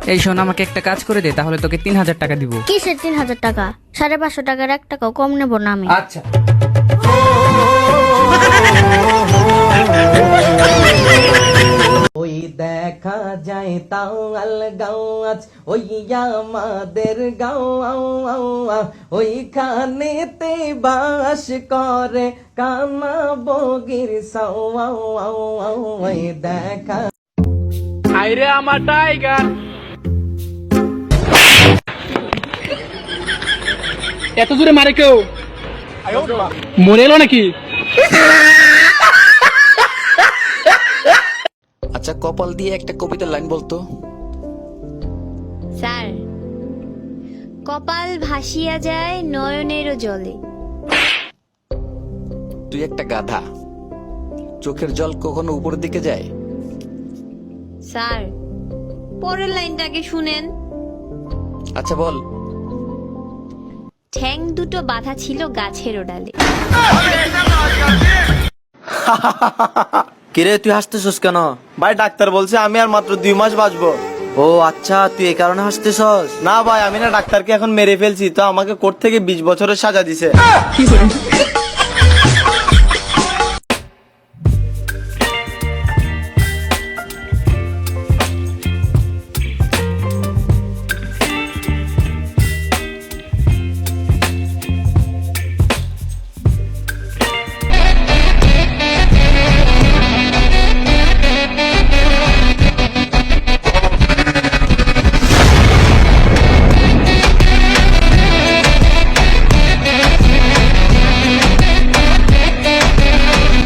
এই শোন, আমাকে একটা কাজ করে দে, তাহলে তোকে 3000 টাকা দিব। কিসের 3000 টাকা? 550 টাকার 1 টাকাও কম নেব না আমি। আচ্ছা। ওই দেখা যায় তাওয়াল গাছ, ওই আমাদের গাও, ওইখানেতে বাস করে কানা বগির সাও, ওই দেখা। আইরে আমার টাইগার, এত জোরে মারে কেউ? মরে এলো নাকি? আচ্ছা, কপাল দিয়ে একটা কবিতার লাইন বলতো। স্যার, কপাল ভাসিয়া যায় নয়নেরও জলে। তুই একটা গাধা, চোখের জল কখনো উপরের দিকে যায়? স্যার, পরের লাইনটাকে শুনেন। আচ্ছা বল। ঠ্যাং দুটো বাঁধা ছিল গাছের ডালে। কিরে, তুই হাসতেছস কেন? ভাই ডাক্তার বলছে আমি আর মাত্র 2 মাস বাঁচবো। ও আচ্ছা, তুই এই কারণে হাসতেছস? না ভাই, আমি না ডাক্তারকে এখন মেরে ফেলছি, তো আমাকে কোর্ট থেকে 20 বছরের সাজা দিছে।